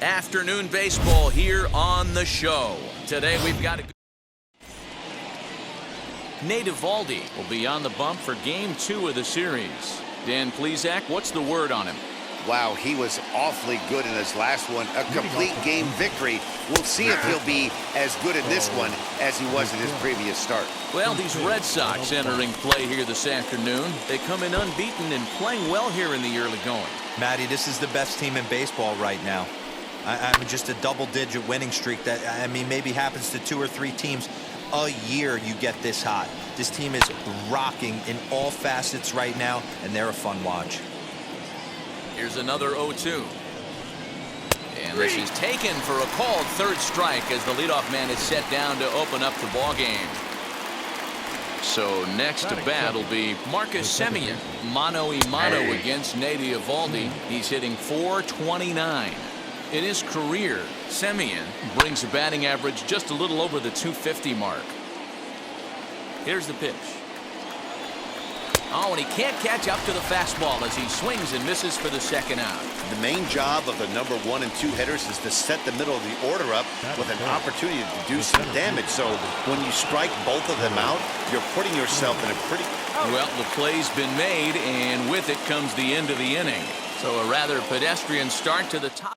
Afternoon baseball here on the show. Today we've got Nate Eovaldi will be on the bump for Game 2 of the series. Dan Plesac, what's the word on him? Wow, he was awfully good in his last one. A complete game victory. We'll see if he'll be as good in this one as he was in his previous start. Well, these Red Sox entering play here this afternoon. They come in unbeaten and playing well here in the early going. Matty, this is the best team in baseball right now. I mean, just a double-digit winning streak that, I mean, maybe happens to 2 or 3 teams a year you get this hot. This team is rocking in all facets right now, and they're a fun watch. Here's another 0-2. And this is taken for a called third strike as the leadoff man is set down to open up the ball game. So next to bat will be Marcus Semien. Mano-a-mano against Nate Eovaldi. He's hitting .429. In his career, Semien brings a batting average just a little over the .250 mark. Here's the pitch. Oh, and he can't catch up to the fastball as he swings and misses for the second out. The main job of the number 1 and 2 hitters is to set the middle of the order up with an opportunity to do some damage. So when you strike both of them out, you're putting yourself in a pretty... Well, the play's been made, and with it comes the end of the inning. So a rather pedestrian start to the top.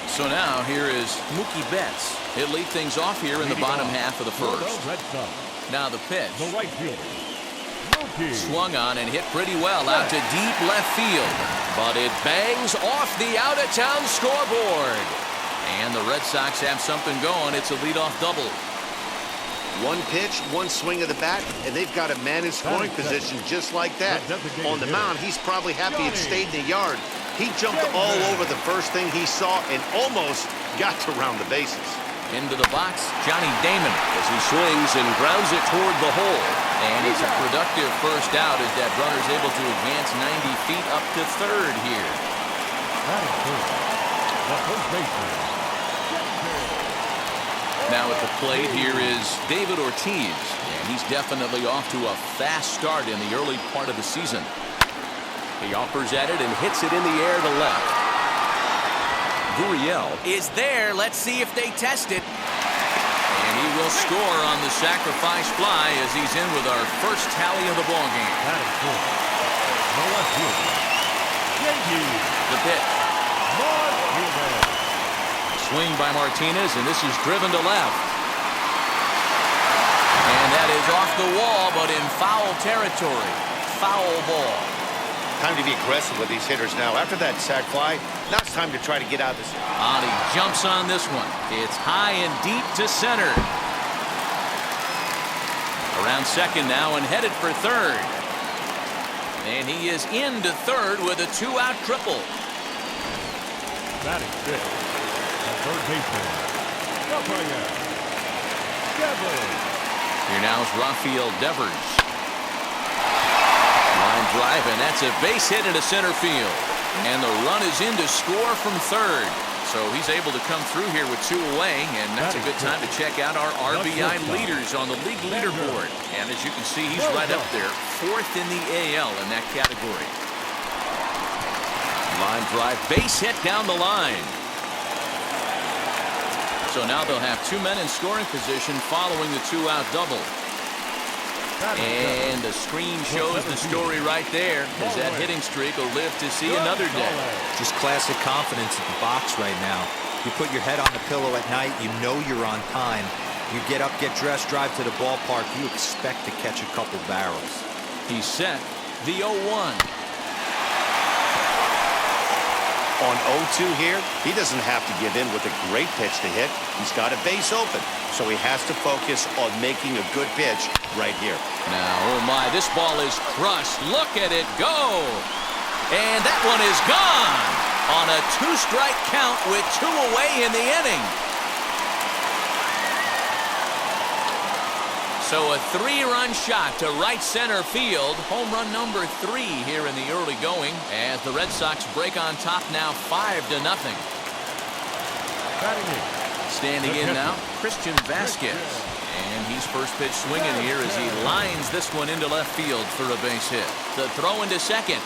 So now here is Mookie Betts. He'll lead things off here in the bottom half of the first. Now the pitch. The right fielder, swung on and hit pretty well out to deep left field. But it bangs off the out-of-town scoreboard. And the Red Sox have something going. It's a leadoff double. One pitch, one swing of the bat, and they've got a man in scoring position just like that. On the mound, he's probably happy it stayed in the yard. He jumped all over the first thing he saw and almost got to round the bases. Into the box, Johnny Damon as he swings and grounds it toward the hole. And it's a productive first out as that runner's able to advance 90 feet up to third here. Now at the plate here is David Ortiz, and he's definitely off to a fast start in the early part of the season. He offers at it and hits it in the air to left. Gurriel is there. Let's see if they test it. And he will score on the sacrifice fly as he's in with our first tally of the ball game. The pitch. Swing by Martinez, and this is driven to left. And that is off the wall, but in foul territory. Foul ball. Time to be aggressive with these hitters now. After that sac fly, now it's time to try to get out of this. And he jumps on this one. It's high and deep to center. Around second now and headed for third. And he is into third with a 2-out triple. Batting fifth, the third baseman, Rafael Devers. Here now is Rafael Devers. Line drive, and that's a base hit into center field. And the run is in to score from third. So he's able to come through here with 2 away, and that's a good time to check out our RBI leaders on the league leaderboard. And as you can see, he's right up there, 4th in the AL in that category. Line drive, base hit down the line. So now they'll have 2 men in scoring position following the 2-out double. And the screen shows the story right there as that hitting streak will live to see another day. Just classic confidence at the box right now. You put your head on the pillow at night, you know you're on time. You get up, get dressed, drive to the ballpark, you expect to catch a couple barrels. He's set the 0-1. On 0-2 here, he doesn't have to give in with a great pitch to hit. He's got a base open, so he has to focus on making a good pitch right here. Now, oh my, this ball is crushed. Look at it go. And that one is gone on a 2-strike count with 2 away in the inning. So a 3-run shot to right center field. Home run number 3 here in the early going as the Red Sox break on top now 5-0. Standing in now, Christian Vasquez. And he's first pitch swinging here as he lines this one into left field for a base hit. The throw into second.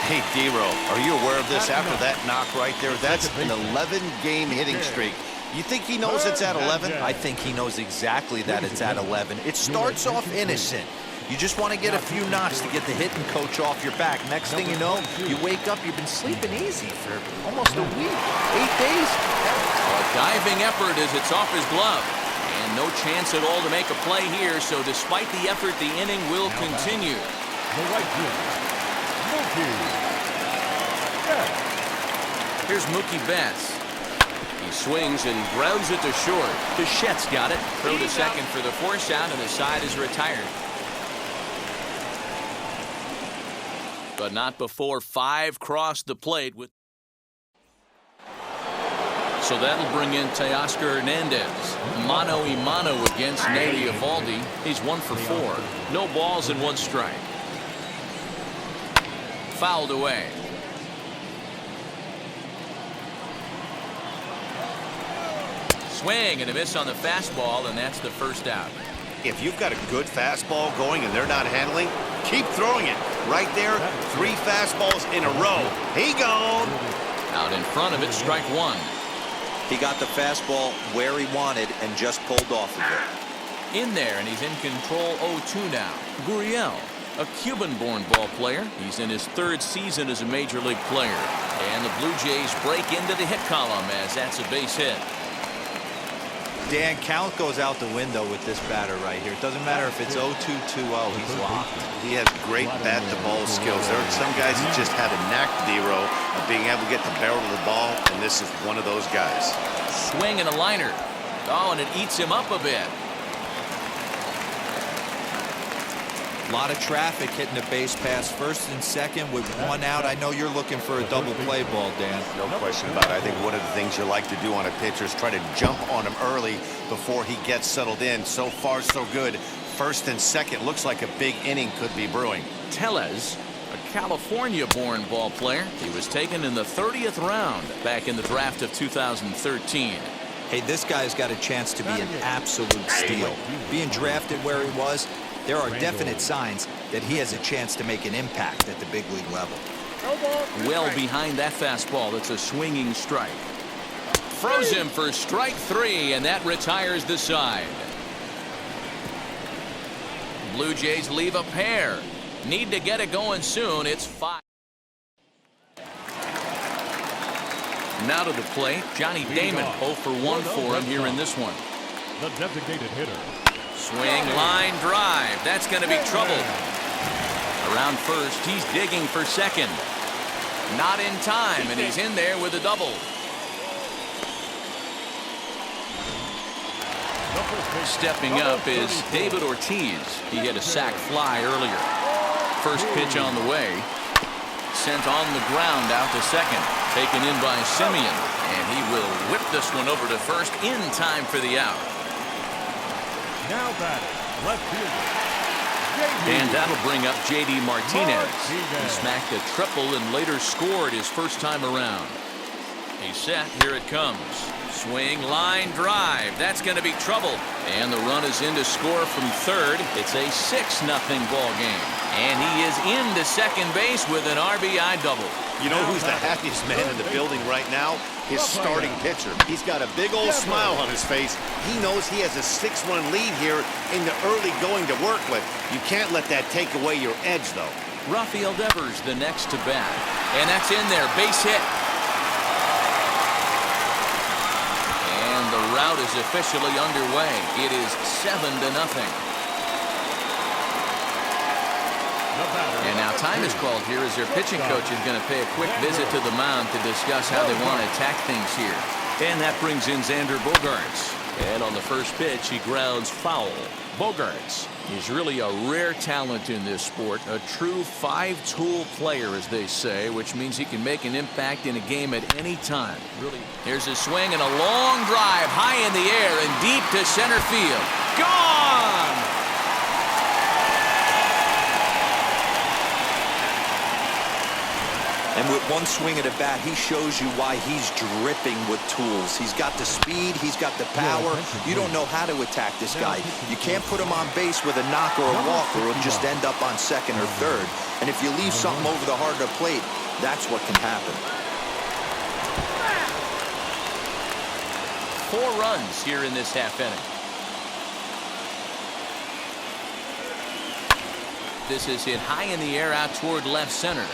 Hey, D-Row, are you aware of this after that knock right there? That's an 11-game hitting streak. You think he knows it's at 11? I think he knows exactly that it's at 11. It starts off innocent. You just want to get a few knocks to get the hitting coach off your back. Next thing you know, you wake up, you've been sleeping easy for almost a week, 8 days. A diving effort as it's off his glove. And no chance at all to make a play here, so despite the effort, the inning will continue. The right fielder, Mookie Betts. Here's Mookie Betts. He swings and grounds it to short. Bichette's got it. Throw to second for the force out, and the side is retired. But not before 5 crossed the plate. So that'll bring in Teoscar Hernandez. Mano a mano against Nate Eovaldi. He's 1 for 4. No balls and 1 strike. Fouled away. Swing and a miss on the fastball, and that's the first out. If you've got a good fastball going and they're not handling, keep throwing it. Right there, 3 fastballs in a row. He gone. Out in front of it, strike 1. He got the fastball where he wanted and just pulled off of it. In there, and he's in control 0-2 now. Gurriel, a Cuban-born ball player. He's in his 3rd season as a major league player. And the Blue Jays break into the hit column as that's a base hit. Dan, count goes out the window with this batter right here. It doesn't matter if it's 0-2, 2-0, he's locked. He has great bat-to-ball skills. There are some guys that just have a knack, D-Row, of being able to get the barrel of the ball, and this is one of those guys. Swing and a liner. Oh, and it eats him up a bit. A lot of traffic hitting the base pass first and second with 1 out. I know you're looking for a double play ball, Dan. No question about it. I think one of the things you like to do on a pitcher is try to jump on him early before he gets settled in. So far, so good. First and second looks like a big inning could be brewing. Tellez, a California-born ball player. He was taken in the 30th round back in the draft of 2013. Hey, this guy's got a chance to be an absolute steal. Being drafted where he was, there are definite signs that he has a chance to make an impact at the big league level. Well behind that fastball. That's a swinging strike. Froze him for strike 3, and that retires the side. Blue Jays leave a pair. Need to get it going soon. It's 5. Now to the plate, Johnny Damon 0 for 1 for him here in this one. The designated hitter. Swing, line, drive. That's going to be trouble. Around first, he's digging for second. Not in time, and he's in there with a double. Stepping up is David Ortiz. He hit a sac fly earlier. First pitch on the way. Sent on the ground out to second. Taken in by Simeon. And he will whip this one over to first in time for the out. Now batting, left fielder. And that'll bring up J.D. Martinez. He smacked a triple and later scored his first time around. He's set. Here it comes. Swing, line, drive. That's going to be trouble. And the run is in to score from third. It's a 6-0 ball game. And he is into second base with an RBI double. You know who's the happiest man in the building right now? His starting pitcher. He's got a big old smile on his face. He knows he has a 6-run lead here in the early going to work with. You can't let that take away your edge, though. Rafael Devers the next to bat. And that's in there. Base hit. And the rout is officially underway. It is 7-0. And now time is called here as their pitching coach is going to pay a quick visit to the mound to discuss how they want to attack things here. And that brings in Xander Bogaerts. And on the first pitch, he grounds foul. Bogaerts is really a rare talent in this sport. A true 5-tool player, as they say, which means he can make an impact in a game at any time. Really. Here's a swing and a long drive high in the air and deep to center field. Gone! And with one swing of the bat, he shows you why he's dripping with tools. He's got the speed, he's got the power. You don't know how to attack this guy. You can't put him on base with a knock or a walk, or he'll just end up on second or third. And if you leave something over the heart of the plate, that's what can happen. 4 runs here in this half inning. This is hit high in the air out toward left center.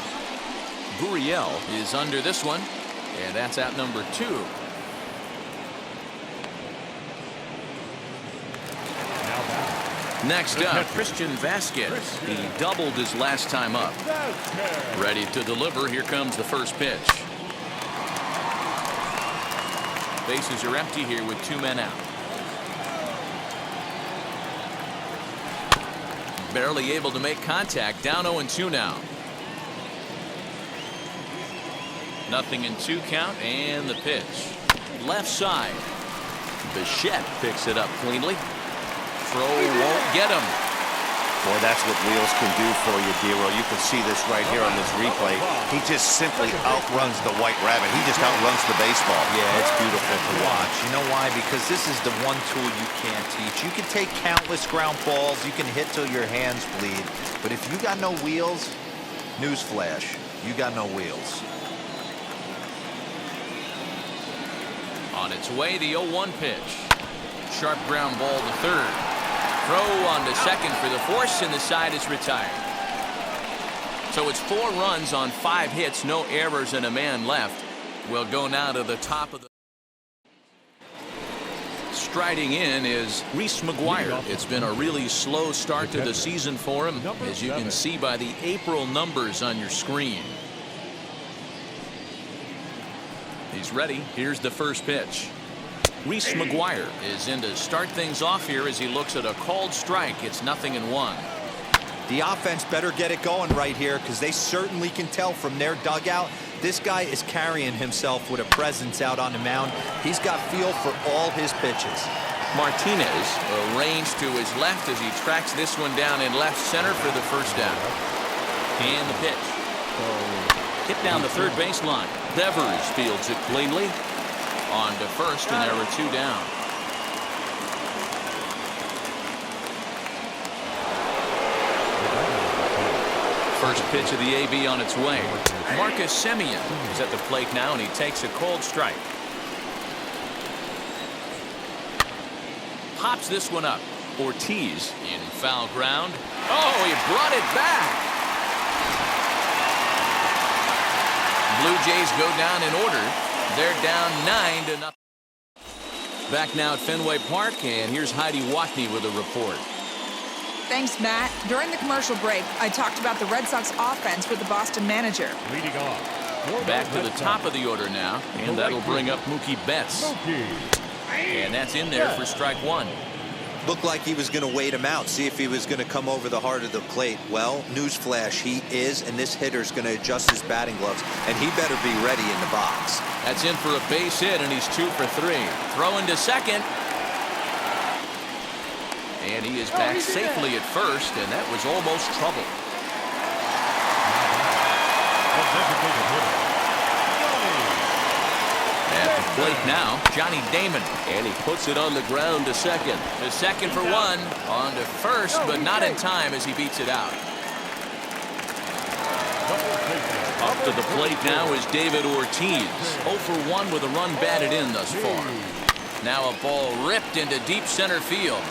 Gurriel is under this one, and that's out number 2. Next up, Christian Vasquez. He doubled his last time up. Ready to deliver. Here comes the first pitch. Bases are empty here with 2 men out. Barely able to make contact. Down 0-2 now. 0-2 count, and the pitch. Left side. Bichette picks it up cleanly. Throw won't get him. Boy, that's what wheels can do for you, Dero. You can see this right here on this replay. He just simply outruns the White Rabbit. He just outruns the baseball. Yeah, it's beautiful to watch. You know why? Because this is the one tool you can't teach. You can take countless ground balls. You can hit till your hands bleed. But if you got no wheels, newsflash, you got no wheels. On its way, the 0-1 pitch. Sharp ground ball to third. Throw on to second for the force, and the side is retired. So it's 4 runs on 5 hits, no errors, and a man left. We'll go now to the top of the... Striding in is Reese McGuire. It's been a really slow start to the season for him, as you can see by the April numbers on your screen. He's ready. Here's the first pitch. Reese McGuire is in to start things off here as he looks at a called strike. It's 0-1. The offense better get it going right here, because they certainly can tell from their dugout this guy is carrying himself with a presence out on the mound. He's got feel for all his pitches. Martinez arranged to his left as he tracks this one down in left center for the first down. And the pitch. Hit down the third baseline. Devers fields it cleanly. On to first, and there are 2 down. First pitch of the AB on its way. Marcus Semien is at the plate now, and he takes a cold strike. Pops this one up. Ortiz in foul ground. Oh, he brought it back. Blue Jays go down in order. They're down 9-0. Back now at Fenway Park, and here's Heidi Watney with a report. Thanks, Matt. During the commercial break, I talked about the Red Sox offense with the Boston manager. Leading off. Back to the top of the order now, and that'll bring up Mookie Betts. And that's in there for strike 1. Looked like he was going to wait him out, see if he was going to come over the heart of the plate. Well, newsflash, he is, and this hitter's going to adjust his batting gloves, and he better be ready in the box. That's in for a base hit, and he's 2 for 3. Throwing to second. And he is back safely at first, and that was almost trouble. At the plate now, Johnny Damon, and he puts it on the ground to second. To second for 1, on to first, but not in time as he beats it out. Up to the plate now is David Ortiz, 0 for 1 with a run batted in thus far. Now a ball ripped into deep center field.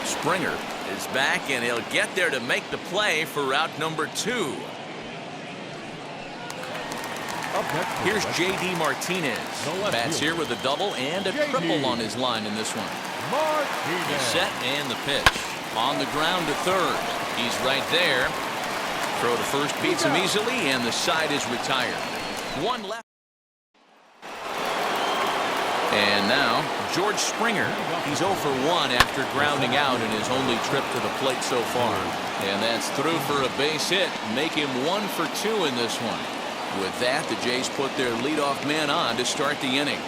Springer is back, and he'll get there to make the play for route number 2. Here's J.D. Martinez. Bats here with a double and a triple on his line in this one. He's set, and the pitch. On the ground to third. He's right there. Throw to first beats him easily, and the side is retired. 1 left. And now, George Springer. He's 0 for 1 after grounding out in his only trip to the plate so far. And that's through for a base hit. Make him 1 for 2 in this one. With that, the Jays put their leadoff man on to start the inning.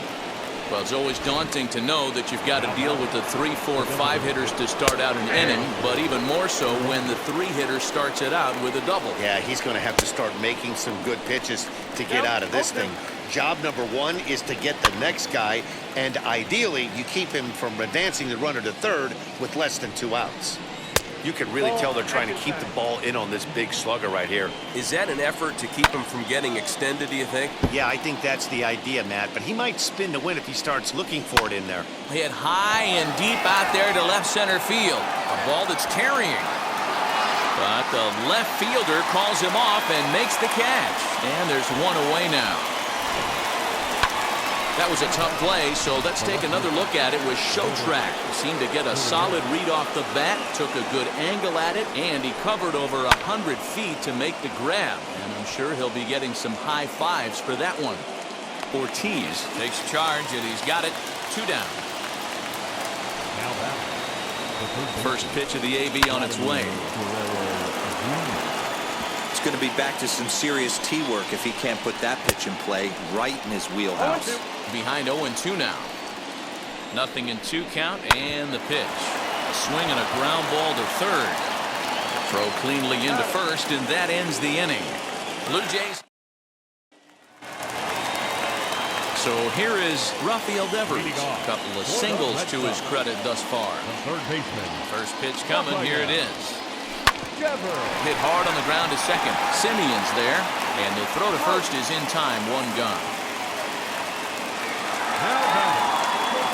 Well, it's always daunting to know that you've got to deal with the 3, 4, 5 hitters to start out an inning, but even more so when the 3 hitter starts it out with a double. Yeah, he's going to have to start making some good pitches to get out of this thing. Job number 1 is to get the next guy, and ideally you keep him from advancing the runner to third with less than 2 outs. You can really tell they're trying to keep the ball in on this big slugger right here. Is that an effort to keep him from getting extended, do you think? Yeah, I think that's the idea, Matt, but he might spin to win if he starts looking for it in there. Hit high and deep out there to left center field. A ball that's carrying. But the left fielder calls him off and makes the catch. And there's 1 away now. That was a tough play, so let's take another look at it with Showtrack. Seemed to get a solid read off the bat, took a good angle at it, and he covered over 100 feet to make the grab. And I'm sure he'll be getting some high fives for that one. Ortiz takes charge, and he's got it. 2 down. Now back. First pitch of the AB on its way. It's going to be back to some serious tee work if he can't put that pitch in play right in his wheelhouse. Behind 0-2 now. 0-2 count, and the pitch. A swing and a ground ball to third. Throw cleanly into first, and that ends the inning. Blue Jays. So here is Rafael Devers. A couple of singles to his credit thus far. The third baseman. First pitch coming. Here it is. Hit hard on the ground to second. Simeon's there, and the throw to first is in time. 1 gone.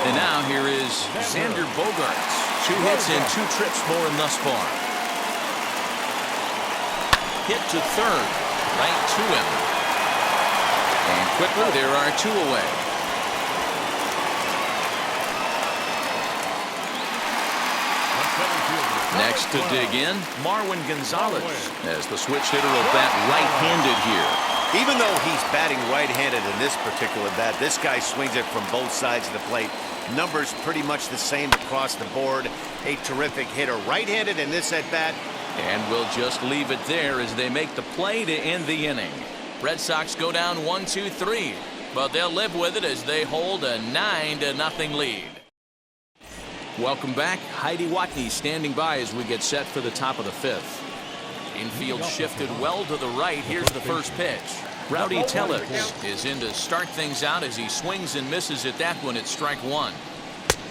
And now here is Xander Bogaerts. 2 hits and 2 trips for him thus far. Hit to third, right to him. And quickly there are 2 away. Next to dig in, Marwin Gonzalez, as the switch hitter will bat right-handed here. Even though he's batting right-handed in this particular bat, this guy swings it from both sides of the plate. Numbers pretty much the same across the board. A terrific hitter right-handed in this at-bat. And we'll just leave it there as they make the play to end the inning. Red Sox go down 1-2-3, but they'll live with it as they hold a 9-0 lead. Welcome back. Heidi Watney standing by as we get set for the top of the 5th. Infield shifted well to the right. Here's the first pitch. Rowdy Tellez is in to start things out as he swings and misses at that one at strike 1.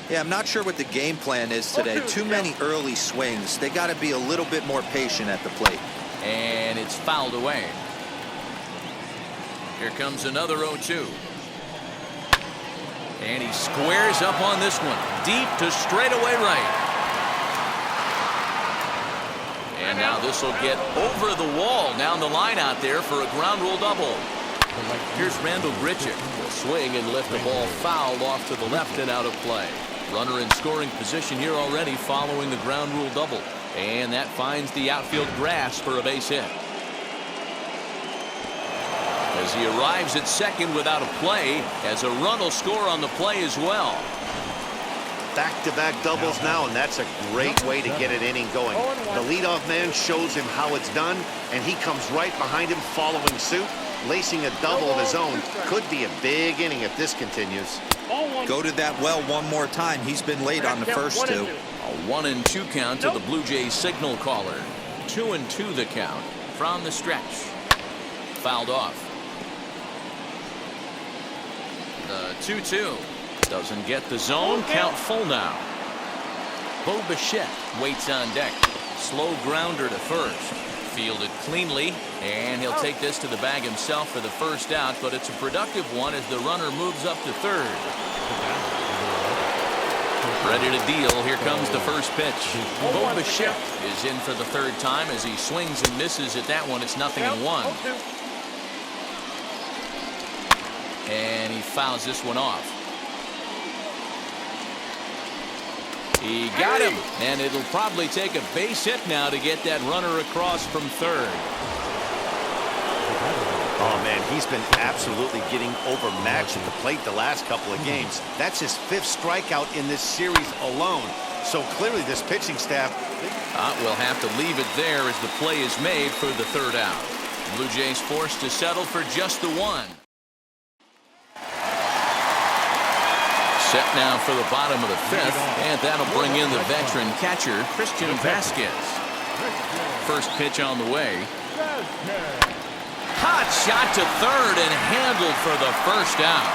Yeah, I'm not sure what the game plan is today. Too many early swings. They got to be a little bit more patient at the plate. And it's fouled away. Here comes another 0-2. And he squares up on this one. Deep to straightaway right. And now this will get over the wall down the line out there for a ground rule double. Here's Randall Grichuk. Will swing and lift the ball foul off to the left and out of play. Runner in scoring position here already following the ground rule double. And that finds the outfield grass for a base hit. As he arrives at second without a play, as a run will score on the play as well. Back-to-back doubles now, and that's a great way to get an inning going. The leadoff man shows him how it's done, and he comes right behind him following suit, lacing a double of his own. Could be a big inning if this continues. Go to that well one more time. He's been late on the first 2. A 1-2 count to the Blue Jays signal caller. 2-2 the count from the stretch. Fouled off. The 2-2. Doesn't get the zone. Count full now. Bo Bichette waits on deck. Slow grounder to first. Fielded cleanly, and he'll take this to the bag himself for the first out, but it's a productive one as the runner moves up to third. Ready to deal. Here comes the first pitch. Bo Bichette is in for the 3rd time as he swings and misses at that one. It's 0-1. And he fouls this one off. He got him, and it'll probably take a base hit now to get that runner across from third. Oh, man, he's been absolutely getting overmatched at the plate the last couple of games. That's his 5th strikeout in this series alone. So clearly this pitching staff... We'll have to leave it there as the play is made for the 3rd out. Blue Jays forced to settle for just the 1. Set now for the bottom of the fifth, and that'll bring in the veteran catcher, Christian Vasquez. First pitch on the way. Hot shot to third and handled for the first out.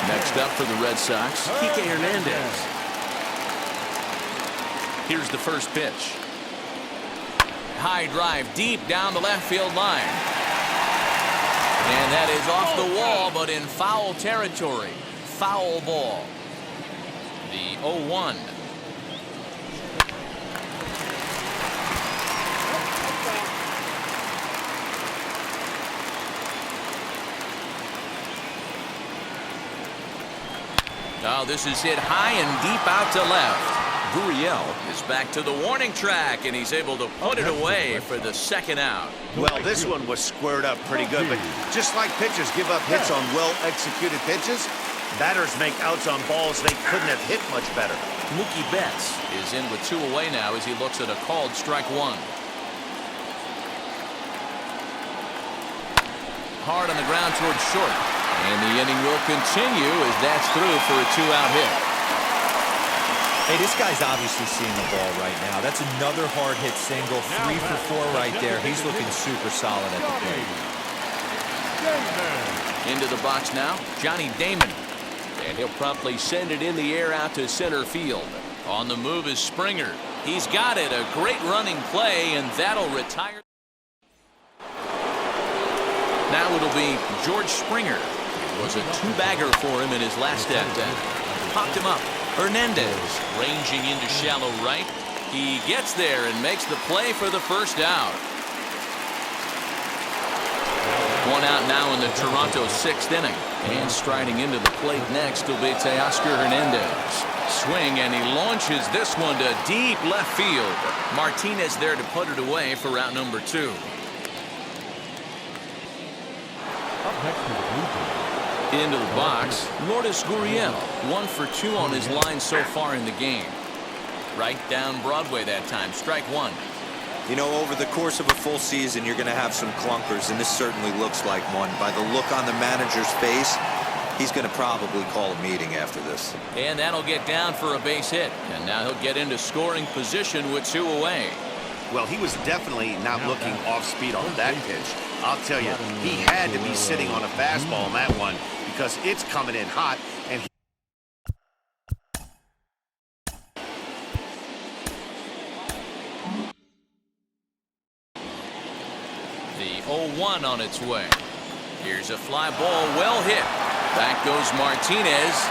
Next up for the Red Sox, Kike Hernandez. Here's the first pitch. High drive deep down the left field line. And that is off the wall, but in foul territory. Foul ball. The 0-1. Now this is hit high and deep out to left. Gurriel is back to the warning track, and he's able to put it away for the second out. Well, this one was squared up pretty good, but just like pitchers give up hits on well-executed pitches, batters make outs on balls they couldn't have hit much better. Mookie Betts is in with 2 away now as he looks at a called strike 1. Hard on the ground towards short, and the inning will continue as that's through for a 2-out hit. Hey, this guy's obviously seeing the ball right now. That's another hard hit single, 3 for 4 right there. He's looking super solid at the plate. Into the box now, Johnny Damon. And he'll promptly send it in the air out to center field. On the move is Springer. He's got it, a great running play, and that'll retire. Now it'll be George Springer. It was a 2-bagger for him in his last at-bat. Popped him up. Hernandez ranging into shallow right. He gets there and makes the play for the first out. 1 out now in the Toronto 6th inning. And striding into the plate next will be Teoscar Hernandez. Swing, and he launches this one to deep left field. Martinez there to put it away for out number 2. Into the box, Lourdes Gurriel, 1 for 2 on his line so far in the game. Right down Broadway that time, strike 1. You know, over the course of a full season, you're going to have some clunkers, and this certainly looks like one. By the look on the manager's face, he's going to probably call a meeting after this. And that'll get down for a base hit. And now he'll get into scoring position with 2 away. Well, he was definitely not looking off speed on that pitch. I'll tell you, he had to be sitting on a fastball on that one because it's coming in hot. And the 0-1 on its way. Here's a fly ball, well hit. Back goes Martinez.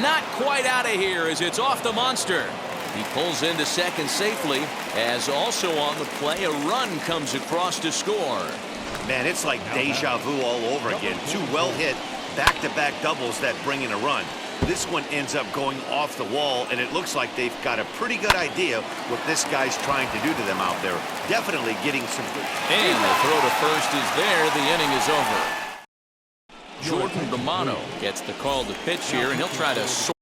Not quite out of here as it's off the monster. He pulls into second safely, as also on the play a run comes across to score. man, it's like deja vu all over again. 2 well-hit back-to-back doubles that bring in a run. This one ends up going off the wall, and it looks like they've got a pretty good idea what this guy's trying to do to them out there. Definitely getting some good. And the throw to first is there. The inning is over. Jordan Romano gets the call to pitch here, and he'll try to sort.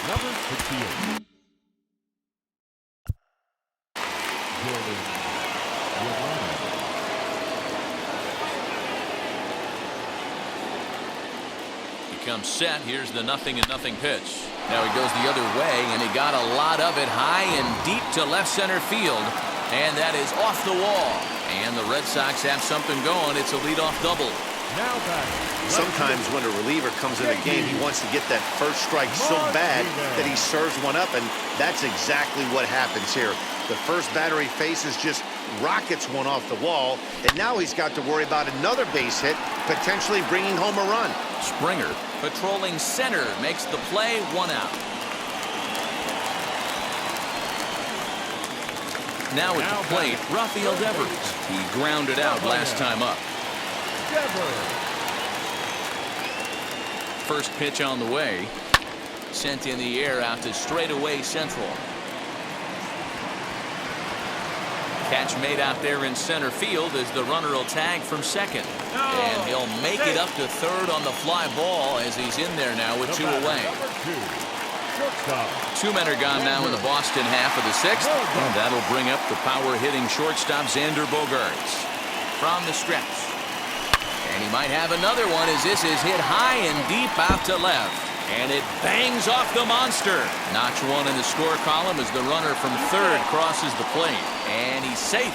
Number 68. Jordan Romano. Comes set. Here's the 0-0 pitch. Now he goes the other way, and he got a lot of it high and deep to left center field, and that is off the wall. And the Red Sox have something going. It's a leadoff double. Now back. Sometimes when a reliever comes in a game, he wants to get that first strike so bad that he serves one up, and that's exactly what happens here. The first batter he faces just rockets one off the wall, and now he's got to worry about another base hit, potentially bringing home a run. Springer patrolling center makes the play, 1 out. Now at the plate, Rafael Devers. He grounded out last time up. First pitch on the way. Sent in the air out to straightaway central. Catch made out there in center field as the runner will tag from second. And he'll make it up to third on the fly ball as he's in there now with 2 away. Shortstop. 2 men are gone now in the Boston half of the 6th. And that'll bring up the power-hitting shortstop Xander Bogaerts. From the stretch. And he might have another one as this is hit high and deep out to left. And it bangs off the monster. Notch one in the score column as the runner from third crosses the plate. And he's safe.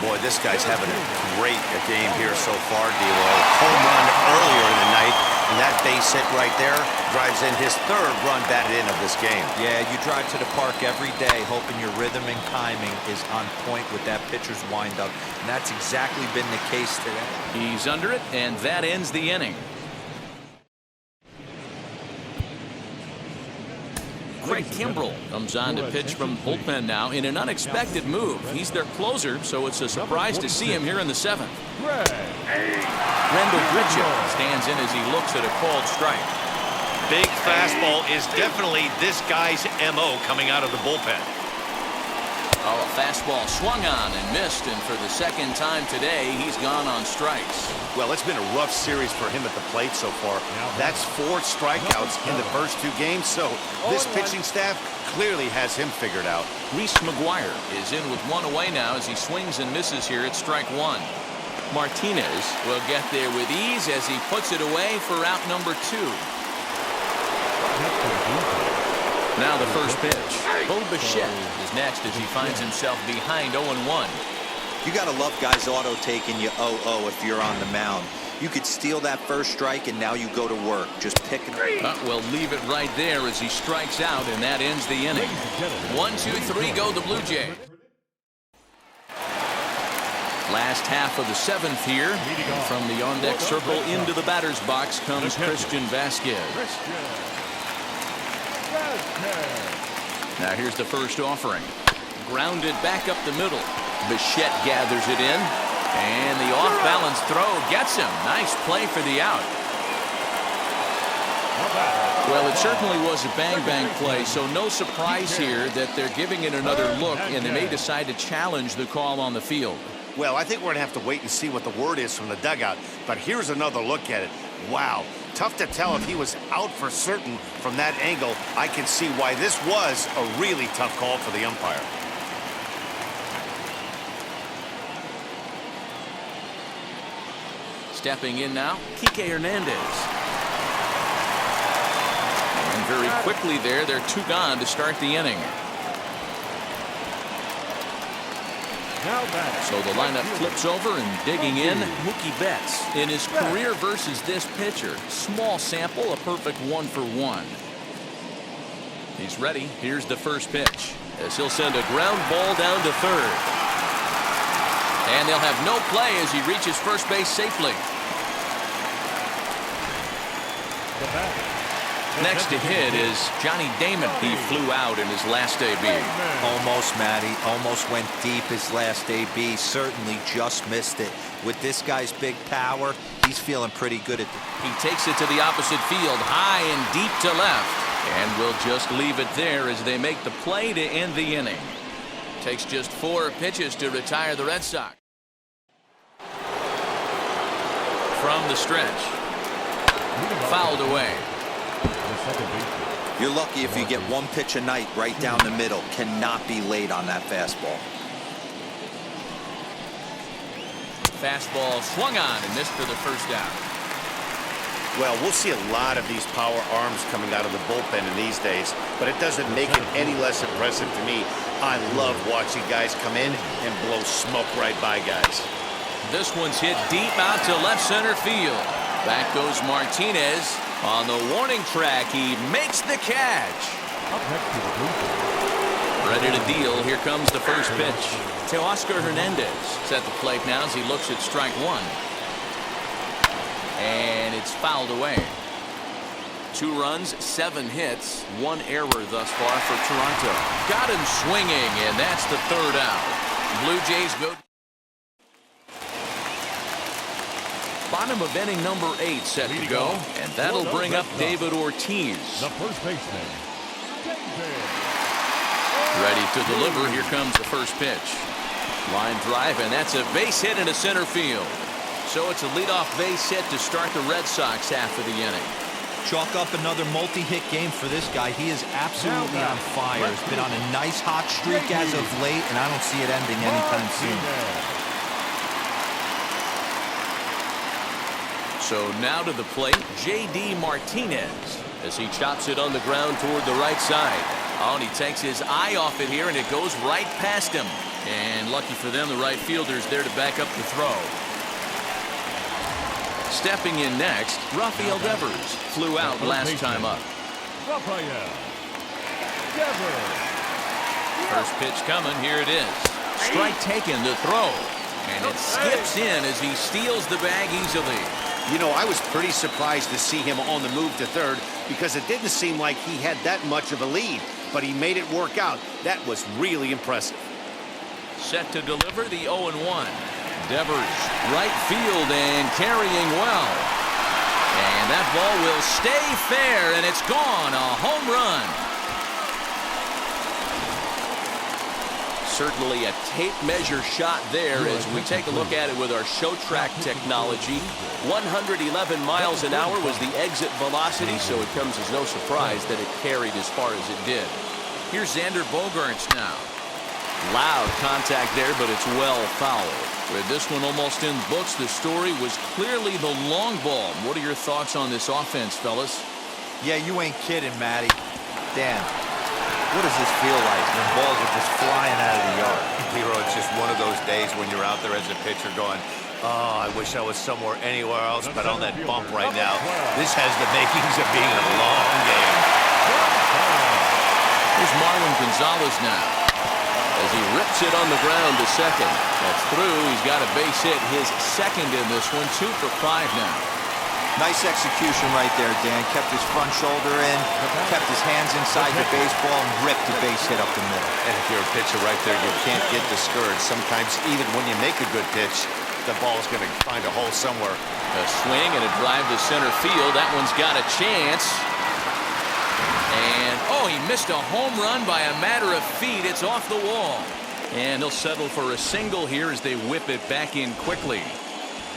Boy, this guy's having a great game here so far, D-Lo. Home run earlier in the night, and that base hit right there drives in his third run batted in of this game. Yeah, you drive to the park every day hoping your rhythm and timing is on point with that pitcher's windup, and that's exactly been the case today. He's under it, and that ends the inning. Craig Kimbrell comes on to pitch from the bullpen now in an unexpected move. He's their closer, so it's a surprise to see him here in the 7th. Randall Grichuk stands in as he looks at a called strike. Big fastball is definitely this guy's M.O. coming out of the bullpen. Oh, a fastball swung on and missed, and for the second time today, he's gone on strikes. Well, it's been a rough series for him at the plate so far. That's 4 strikeouts in the first 2 games, so this pitching staff clearly has him figured out. Reese McGuire is in with 1 away now as he swings and misses here at strike 1. Martinez will get there with ease as he puts it away for out number 2. Now the first pitch. Bo Bichette is next as he finds himself behind 0-1. You got to love guys auto-taking you 0-0 if you're on the mound. You could steal that first strike, and now you go to work. Just pick it. We'll leave it right there as he strikes out, and that ends the inning. 1, 2, 3, go the Blue Jays. Last half of the 7th here. From the on-deck circle into the batter's box comes Christian Vasquez. Now here's the first offering. Grounded back up the middle. Bichette gathers it in. And the off-balance throw gets him. Nice play for the out. Well, it certainly was a bang-bang play, so no surprise here that they're giving it another look, and they may decide to challenge the call on the field. Well, I think we're going to have to wait and see what the word is from the dugout, but here's another look at it. Wow. Tough to tell if he was out for certain from that angle. I can see why this was a really tough call for the umpire. Stepping in now, Kike Hernandez. And very quickly there, they're 2 gone to start the inning. So the lineup flips over and digging in, Mookie Betts. In his career versus this pitcher, small sample, a perfect 1 for 1. He's ready. Here's the first pitch as he'll send a ground ball down to third. And they'll have no play as he reaches first base safely. Next to hit is Johnny Damon. He flew out in his last AB. Almost, Matty. Almost went deep his last AB. Certainly just missed it. With this guy's big power, he's feeling pretty good at it. He takes it to the opposite field, high and deep to left. And we'll just leave it there as they make the play to end the inning. Takes just 4 pitches to retire the Red Sox. From the stretch. Fouled away. You're lucky if you get 1 pitch a night right down the middle. Cannot be late on that fastball. Fastball swung on and missed for the first out. Well, we'll see a lot of these power arms coming out of the bullpen in these days, but it doesn't make it any less impressive to me. I love watching guys come in and blow smoke right by guys. This one's hit deep out to left center field. Back goes Martinez. On the warning track, he makes the catch. Ready to deal. Here comes the first pitch. Teoscar Hernandez at the plate now as he looks at strike 1. And it's fouled away. 2 runs, 7 hits, 1 error thus far for Toronto. Got him swinging, and that's the 3rd out. Blue Jays go. Bottom of inning number 8 set to go, and that'll bring up David Ortiz. The first baseman. Ready to deliver. Here comes the first pitch. Line drive, and that's a base hit into center field. So it's a leadoff base hit to start the Red Sox half of the inning. Chalk up another multi-hit game for this guy. He is absolutely on fire. He's been on a nice hot streak as of late, and I don't see it ending anytime soon. So now to the plate, J.D. Martinez as he chops it on the ground toward the right side. Oh, and he takes his eye off it here, and it goes right past him. And lucky for them, the right fielder's there to back up the throw. Stepping in next, Rafael Devers flew out last time up. Rafael Devers. First pitch coming. Here it is. Strike taken to throw. And it skips in as he steals the bag easily. You know, I was pretty surprised to see him on the move to third because it didn't seem like he had that much of a lead. But he made it work out. That was really impressive. Set to deliver the 0-1. Devers, right field and carrying well. And that ball will stay fair, and it's gone. A home run. Certainly a tape measure shot there as we take a look at it with our show track technology. 111 miles an hour was the exit velocity, so it comes as no surprise that it carried as far as it did. Here's Xander Bogaerts now. Loud contact there, but it's well fouled. With this one almost in books, the story was clearly the long ball. What are your thoughts on this offense, fellas? Yeah, you ain't kidding, Matty. Dan, what does this feel like when balls are just flying out of the yard? Hero, it's just one of those days when you're out there as a pitcher going, oh, I wish I was somewhere anywhere else, but on that bump right now, this has the makings of being a long game. Here's Marwin Gonzalez now as he rips it on the ground to second. That's through. He's got a base hit, his second in this one. 2 for 5 now. Nice execution right there, Dan. Kept his front shoulder in, kept his hands inside the baseball, and ripped the base hit up the middle. And if you're a pitcher right there, you can't get discouraged. Sometimes even when you make a good pitch, the ball's going to find a hole somewhere. A swing and a drive to center field. That one's got a chance. And, oh, he missed a home run by a matter of feet. It's off the wall. And he'll settle for a single here as they whip it back in quickly.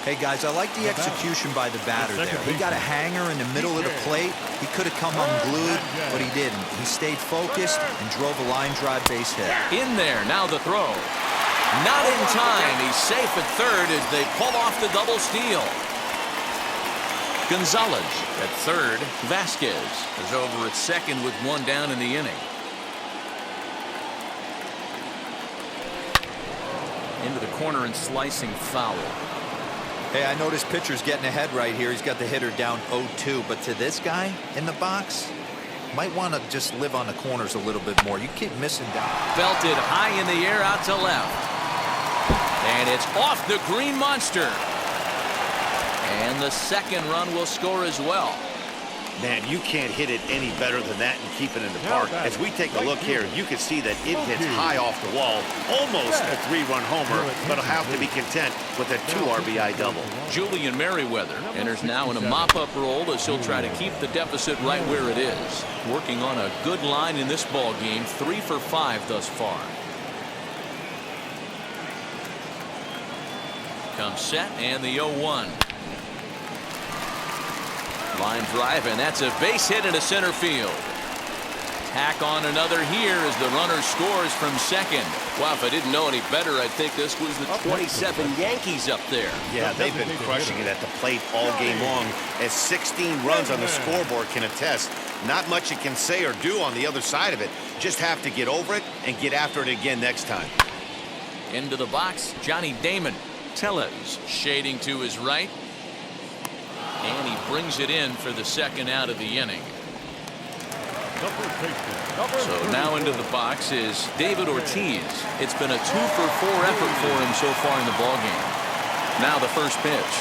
Hey, guys, I like the execution by the batter there. He got a hanger in the middle of the plate. He could have come unglued, but he didn't. He stayed focused and drove a line drive base hit. In there, now the throw. Not in time. He's safe at third as they pull off the double steal. Gonzalez at third. Vasquez is over at second with one down in the inning. Into the corner and slicing foul. Hey, I noticed pitcher's getting ahead right here. He's got the hitter down 0-2, but to this guy in the box, might want to just live on the corners a little bit more. You keep missing down. Belted high in the air out to left. And it's off the green monster. And the second run will score as well. Man, you can't hit it any better than that and keep it in the park. As we take a look here, you can see that it hits high off the wall. Almost a 3-run homer, but he'll have to be content with a 2 RBI double. Julian Merriweather enters now in a mop-up role as he'll try to keep the deficit right where it is. Working on a good line in this ball game, 3 for 5 thus far. Comes set and the 0-1. Line drive, and that's a base hit into center field. Tack on another here as the runner scores from second. Wow, if I didn't know any better, I'd think this was the 27 Yankees up there. Yeah, they've been crushing it at the plate all game long, as 16 runs on the scoreboard can attest. Not much you can say or do on the other side of it. Just have to get over it and get after it again next time. Into the box, Johnny Damon. Tellez shading to his right. And he brings it in for the second out of the inning. So now into the box is David Ortiz. It's been a 2 for 4 effort for him so far in the ballgame. Now the first pitch.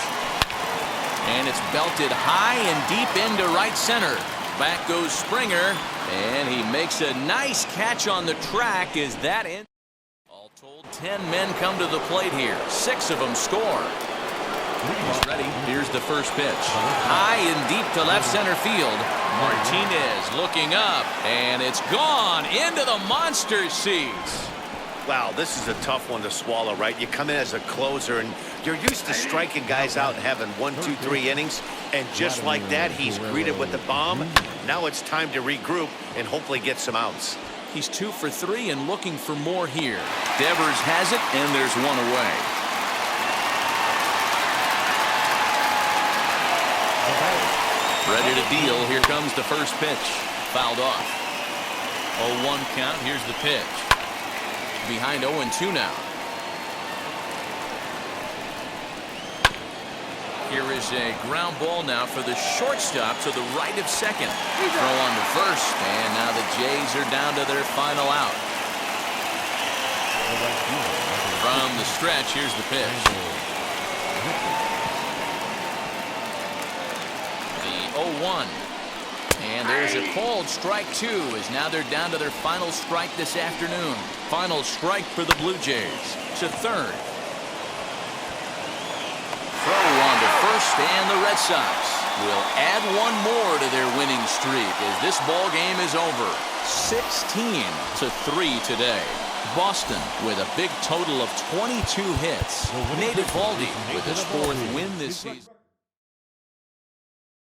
And it's belted high and deep into right center. Back goes Springer. And he makes a nice catch on the track. Is that in? All told, 10 men come to the plate here. 6 of them score. He's ready. Here's the first pitch. High and deep to left center field. Martinez looking up, and it's gone into the monster seats. Wow, this is a tough one to swallow, right? You come in as a closer, and you're used to striking guys out and having 1, 2, 3 innings. And just like that, he's greeted with the bomb. Now it's time to regroup and hopefully get some outs. He's 2 for 3 and looking for more here. Devers has it, and there's one away. Ready to deal. Here comes the first pitch. Fouled off. 0-1 count. Here's the pitch. Behind 0-2 now. Here is a ground ball now for the shortstop to the right of second. Throw on to first, and now the Jays are down to their final out. From the stretch, here's the pitch. The 0-1. And there's a called strike 2, as now they're down to their final strike this afternoon. Final strike for the Blue Jays to third. Throw on to first, and the Red Sox will add one more to their winning streak as this ball game is over. 16-3 today. Boston with a big total of 22 hits. Nate Eovaldi with his 4th win this season.